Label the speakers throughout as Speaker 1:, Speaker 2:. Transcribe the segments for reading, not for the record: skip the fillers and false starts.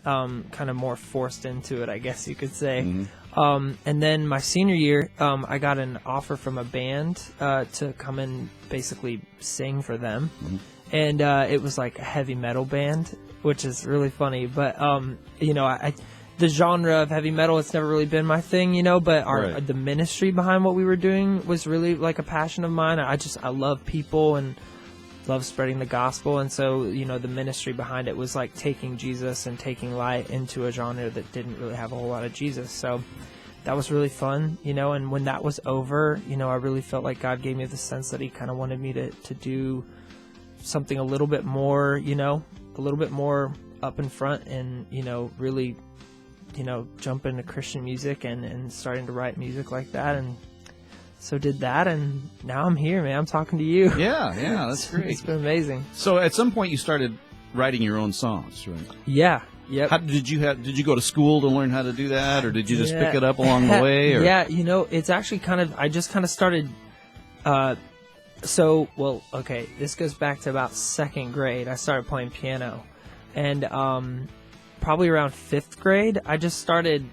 Speaker 1: kind of more forced into it, I guess you could say.
Speaker 2: Mm-hmm.
Speaker 1: And then my senior year, I got an offer from a band to come and basically sing for them.
Speaker 2: Mm-hmm.
Speaker 1: And it was like a heavy metal band, which is really funny. But, the genre of heavy metal, it's never really been my thing, but
Speaker 2: Right.
Speaker 1: the ministry behind what we were doing was really like a passion of mine. I love people and love spreading the gospel. And so, the ministry behind it was like taking Jesus and taking light into a genre that didn't really have a whole lot of Jesus. So that was really fun, and when that was over, I really felt like God gave me the sense that he kind of wanted me to do something a little bit more, a little bit more up in front and, really, jump into Christian music and starting to write music like that. And so did that, and now I'm here, man. I'm talking to you.
Speaker 2: Yeah, that's great.
Speaker 1: It's been amazing.
Speaker 2: So at some point you started writing your own songs, right?
Speaker 1: Yeah. Yep.
Speaker 2: How, did you go to school to learn how to do that, or did you just pick it up along the way? Or?
Speaker 1: Yeah, it's actually I just kind of started, this goes back to about second grade. I started playing piano, and probably around fifth grade, I just started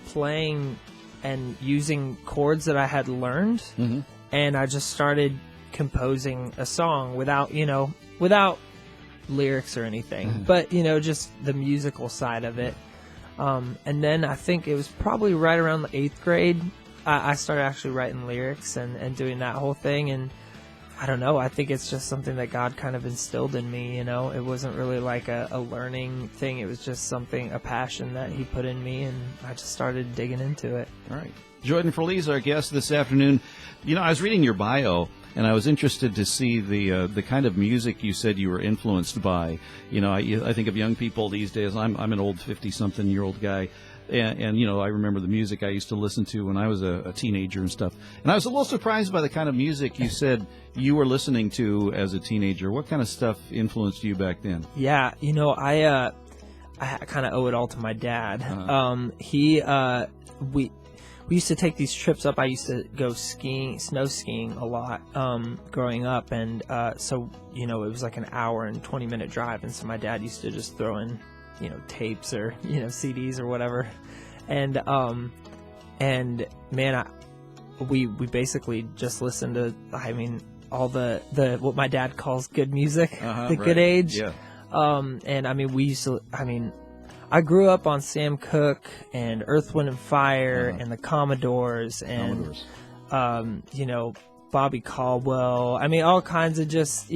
Speaker 1: playing and using chords that I had learned,
Speaker 2: mm-hmm.
Speaker 1: and I just started composing a song without lyrics or anything,
Speaker 2: mm-hmm.
Speaker 1: but just the musical side of it. And then I think it was probably right around the 8th grade I started actually writing lyrics and doing that whole thing. And I don't know, I think it's just something that God kind of instilled in me. It wasn't really like a learning thing. It was just a passion that he put in me, and I just started digging into it.
Speaker 2: All right. Jordan Feliz, our guest this afternoon. I was reading your bio, and I was interested to see the kind of music you said you were influenced by. I think of young people these days. I'm an old 50-something-year-old guy, and I remember the music I used to listen to when I was a teenager and stuff. And I was a little surprised by the kind of music you said you were listening to as a teenager. What kind of stuff influenced you back then?
Speaker 1: Yeah, I kind of owe it all to my dad. We used to take these trips up. I used to go snow skiing a lot growing up, and so it was like an hour and 20-minute drive, and so my dad used to just throw in tapes or CDs or whatever, and man, we basically just listened to all the what my dad calls good music, the good age.
Speaker 2: Yeah.
Speaker 1: And we used to I grew up on Sam Cooke and Earth, Wind and Fire and the Commodores and Bobby Caldwell. All kinds of just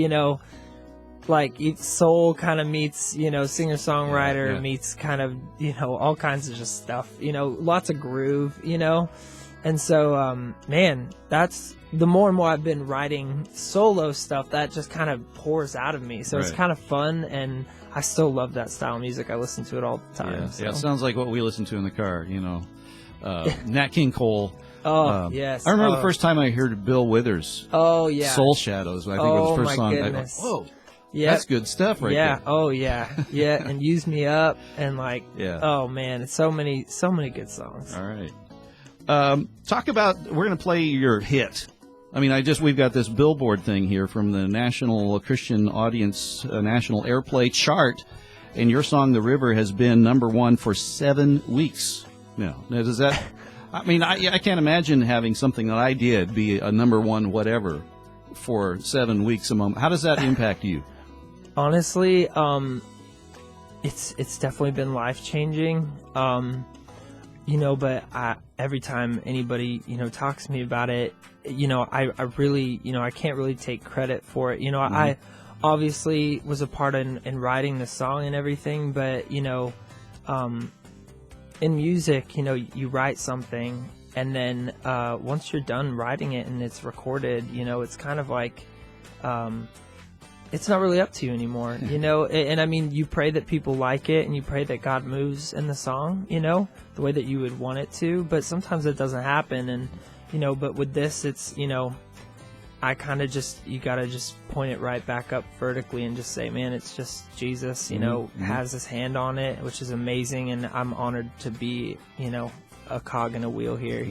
Speaker 1: like soul kind of meets singer-songwriter meets kind of all kinds of just stuff, lots of groove, and so man, that's the more and more I've been writing solo stuff, that just kind of pours out of me. So It's kind of fun, and I still love that style of music. I listen to it all the time.
Speaker 2: Yeah,
Speaker 1: so.
Speaker 2: Yeah, it sounds like what we listen to in the car, Nat King Cole.
Speaker 1: Yes.
Speaker 2: I remember the first time I heard Bill Withers.
Speaker 1: Oh, yeah.
Speaker 2: Soul Shadows, I think it was the first song.
Speaker 1: Goodness.
Speaker 2: I went, whoa, that's good stuff right there.
Speaker 1: Oh, yeah. Yeah, and Use Me Up, and
Speaker 2: oh,
Speaker 1: man, it's so many good songs.
Speaker 2: All right. We're going to play your hit. We've got this Billboard thing here from the National Christian Audience National Airplay chart, and your song, The River, has been #1 for 7 weeks now. Does that, I can't imagine having something that I did be a #1 whatever for 7 weeks a moment. How does that impact you?
Speaker 1: Honestly, it's definitely been life-changing. But every time anybody, talks to me about it, I really, I can't really take credit for it.
Speaker 2: Mm-hmm.
Speaker 1: I obviously was a part in writing the song and everything, but, in music, you write something, and then once you're done writing it and it's recorded, it's kind of like, it's not really up to you anymore, and you pray that people like it, and you pray that God moves in the song, the way that you would want it to, but sometimes it doesn't happen, and, but with this, it's, I kind of you gotta just point it right back up vertically and just say, man, it's just Jesus, has his hand on it, which is amazing, and I'm honored to be, a cog in a wheel here,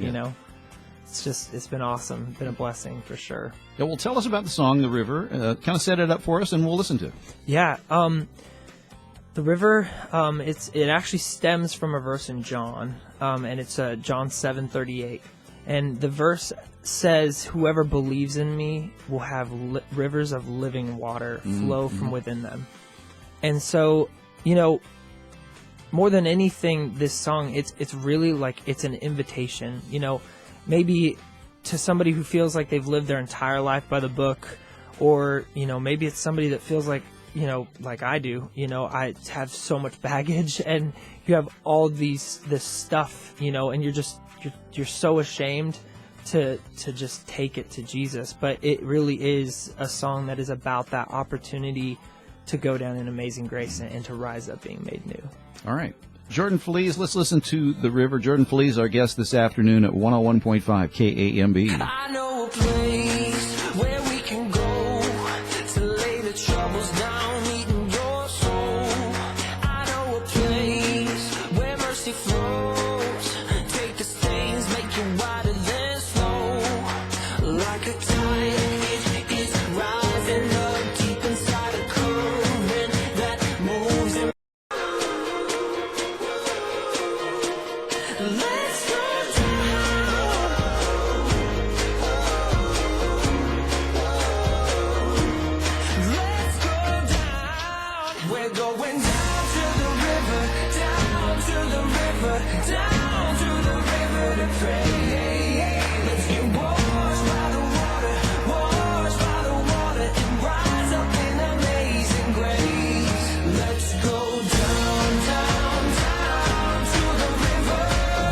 Speaker 1: It's been awesome. Been a blessing for sure.
Speaker 2: Yeah, well, tell us about the song, The River. Kind of set it up for us, and we'll listen to it.
Speaker 1: Yeah. The The river, it actually stems from a verse in John, and it's John 7:38, and the verse says, "Whoever believes in me will have rivers of living water flow from within them." And so, more than anything, this song, it's really like it's an invitation. Maybe to somebody who feels like they've lived their entire life by the book, or maybe it's somebody that feels like like I do, I have so much baggage, and you have all this stuff, and you're so ashamed to just take it to Jesus. But it really is a song that is about that opportunity to go down in amazing grace and to rise up being made new.
Speaker 2: All right. Jordan Feliz, let's listen to The River. Jordan Feliz, our guest this afternoon at 101.5 KAMB.
Speaker 3: I know a place where we can go to lay the troubles down, eating your soul. I know a place where mercy flows. Take the stains, make you whiter than snow. Like a tide, it is rising up deep inside a current that moves in. Let's go down. Let's go down. We're going down to the river, down to the river, down to the river to pray. Let's get washed by the water, and rise up in amazing grace. Let's go down, down, down to the river.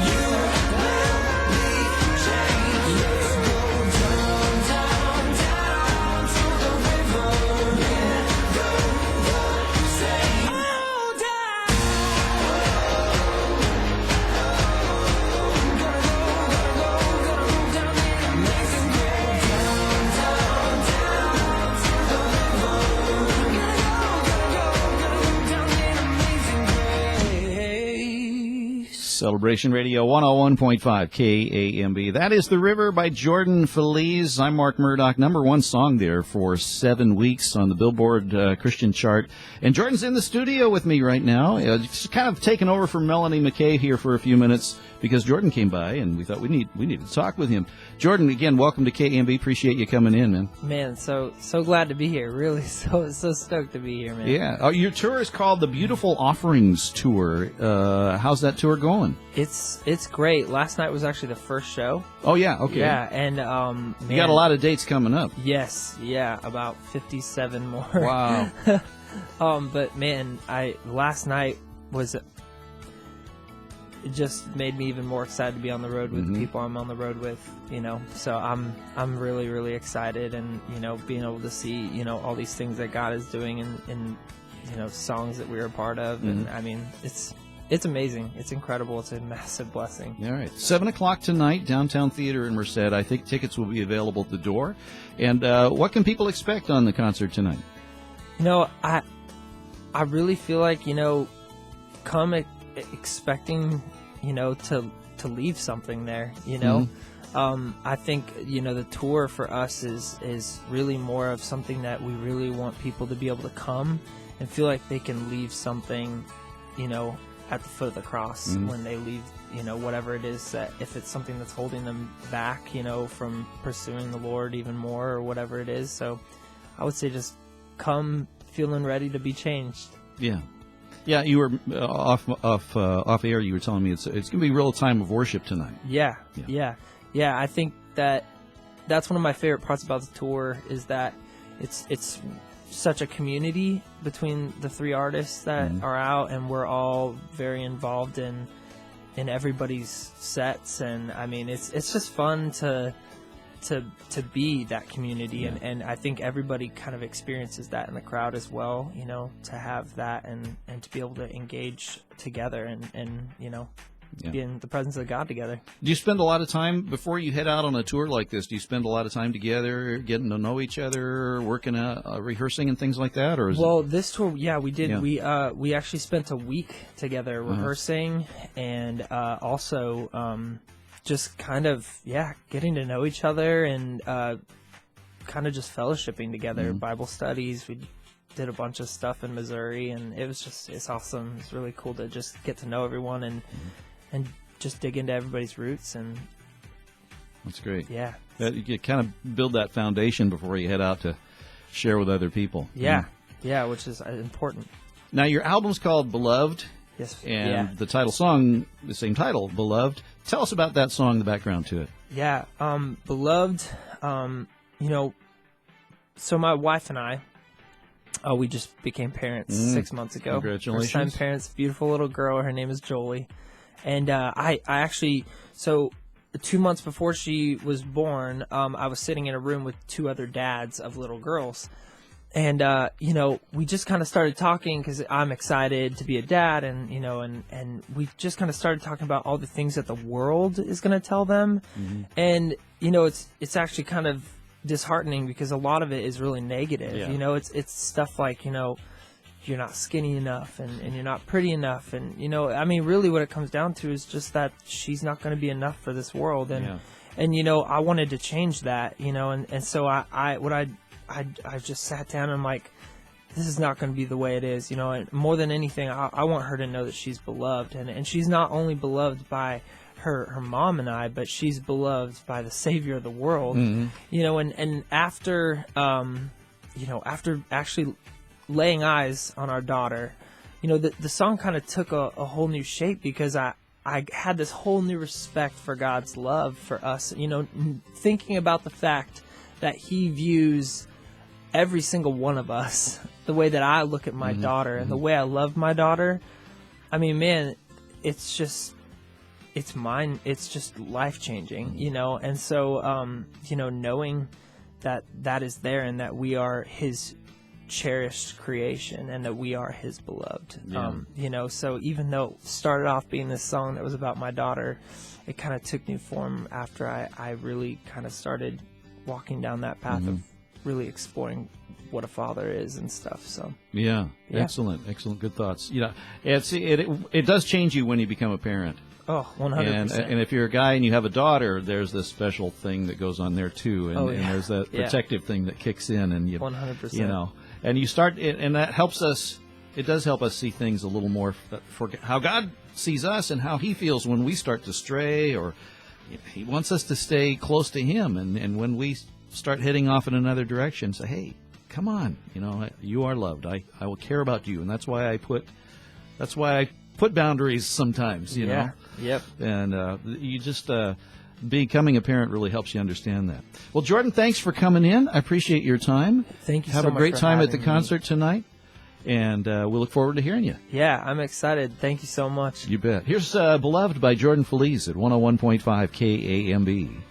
Speaker 3: You will be changed. Let's go down, down, down to the river. In the same. Oh, down. Gonna go down in amazing grace. Down, down, down to the river. Gonna go down in amazing grace.
Speaker 2: Celebration Radio 101.5 KAMB. That is The River by Jordan Feliz. I'm Mark Murdock. #1 song there for 7 weeks on the Billboard Christian chart. And Jordan's in the studio with me right now. Just kind of taking over for Melanie McKay here for a few minutes because Jordan came by and we thought we need to talk with him. Jordan, again, welcome to KAMB. Appreciate you coming in, man.
Speaker 1: Man, so glad to be here. Really, so stoked to be here, man.
Speaker 2: Yeah. Your tour is called the Beautiful Offerings Tour. How's that tour going?
Speaker 1: It's great. Last night was actually the first show.
Speaker 2: Oh, yeah. Okay.
Speaker 1: Yeah, and
Speaker 2: You got a lot of dates coming up.
Speaker 1: Yes, yeah, about 57 more.
Speaker 2: Wow.
Speaker 1: But man, last night it just made me even more excited to be on the road with the people I'm on the road with, So I'm really, really excited, and being able to see all these things that God is doing in songs that we're a part of, and I mean it's amazing. It's incredible. It's a massive blessing.
Speaker 2: All right. 7 o'clock tonight, Downtown Theater in Merced. I think tickets will be available at the door. And what can people expect on the concert tonight?
Speaker 1: I really feel like, come expecting, to leave something there, I think, the tour for us is really more of something that we really want people to be able to come and feel like they can leave something, at the foot of the cross when they leave, whatever it is, that if it's something that's holding them back, from pursuing the Lord even more or whatever it is. So I would say just come feeling ready to be changed.
Speaker 2: Yeah. Yeah, you were off air. You were telling me it's going to be a real time of worship tonight.
Speaker 1: Yeah. I think that's one of my favorite parts about the tour is that it's such a community between the three artists that are out, and we're all very involved in everybody's sets, and I mean it's just fun to be that community, and I think everybody kind of experiences that in the crowd as well, to have that and to be able to engage together and be in the presence of God together.
Speaker 2: Do you spend a lot of time before you head out on a tour like this? Do you spend a lot of time together, getting to know each other, working, rehearsing and things like that? Or
Speaker 1: this tour, we did. Yeah. We actually spent a week together rehearsing and also just kind of getting to know each other and kind of just fellowshipping together, Bible studies. We did a bunch of stuff in Missouri, and it's awesome. It's really cool to just get to know everyone and just dig into everybody's roots. And
Speaker 2: that's great.
Speaker 1: Yeah.
Speaker 2: You kind of build that foundation before you head out to share with other people.
Speaker 1: Yeah. Yeah, which is important.
Speaker 2: Now, your album's called Beloved.
Speaker 1: Yes.
Speaker 2: And the title song, the same title, Beloved. Tell us about that song, the background to it.
Speaker 1: Yeah. Beloved, so my wife and I, we just became parents 6 months ago.
Speaker 2: Congratulations.
Speaker 1: First-time parents, beautiful little girl. Her name is Jolie. And I actually, so 2 months before she was born, I was sitting in a room with 2 other dads of little girls. And, we just kind of started talking because I'm excited to be a dad. And, and we just kind of started talking about all the things that the world is going to tell them. Mm-hmm. And, it's actually kind of disheartening because a lot of it is really negative.
Speaker 2: Yeah.
Speaker 1: It's stuff like, you're not skinny enough and you're not pretty enough. And, really what it comes down to is just that she's not going to be enough for this world. And, I wanted to change that, and so I just sat down and I'm like, this is not going to be the way it is, and more than anything, I want her to know that she's beloved. And she's not only beloved by her mom and I, but she's beloved by the Savior of the world. Mm-hmm. And after, after actually laying eyes on our daughter, the song kind of took a whole new shape because I had this whole new respect for God's love for us, thinking about the fact that He views every single one of us the way that I look at my daughter and the way I love my daughter. I mean, man, it's just life-changing, and so, knowing that is there and that we are His cherished creation and that we are His beloved.
Speaker 2: Yeah.
Speaker 1: So even though it started off being this song that was about my daughter, it kind of took new form after I really kind of started walking down that path of really exploring what a father is and stuff. So
Speaker 2: yeah. Excellent, good thoughts. It does change you when you become a parent.
Speaker 1: Oh, 100%.
Speaker 2: And if you're a guy and you have a daughter, there's this special thing that goes on there too, and there's that protective thing that kicks in, and
Speaker 1: 100%.
Speaker 2: And you start, and that helps us. It does help us see things a little more for how God sees us and how He feels when we start to stray, or He wants us to stay close to Him, and when we start heading off in another direction, say, hey, come on, you are loved. I will care about you, and that's why I put boundaries sometimes, you know.
Speaker 1: Yep.
Speaker 2: And you just becoming a parent really helps you understand that. Well, Jordan, thanks for coming in. I appreciate your time.
Speaker 1: Thank you
Speaker 2: Have
Speaker 1: so
Speaker 2: a
Speaker 1: much
Speaker 2: great
Speaker 1: for
Speaker 2: time at
Speaker 1: having
Speaker 2: the concert tonight, and we'll look forward to hearing you.
Speaker 1: Yeah, I'm excited. Thank you so much.
Speaker 2: You bet. Here's Beloved by Jordan Feliz at 101.5 KAMB.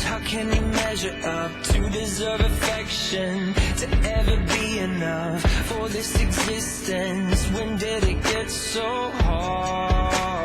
Speaker 3: How can you measure up to deserve affection, to ever be enough for this existence? When did it get so hard?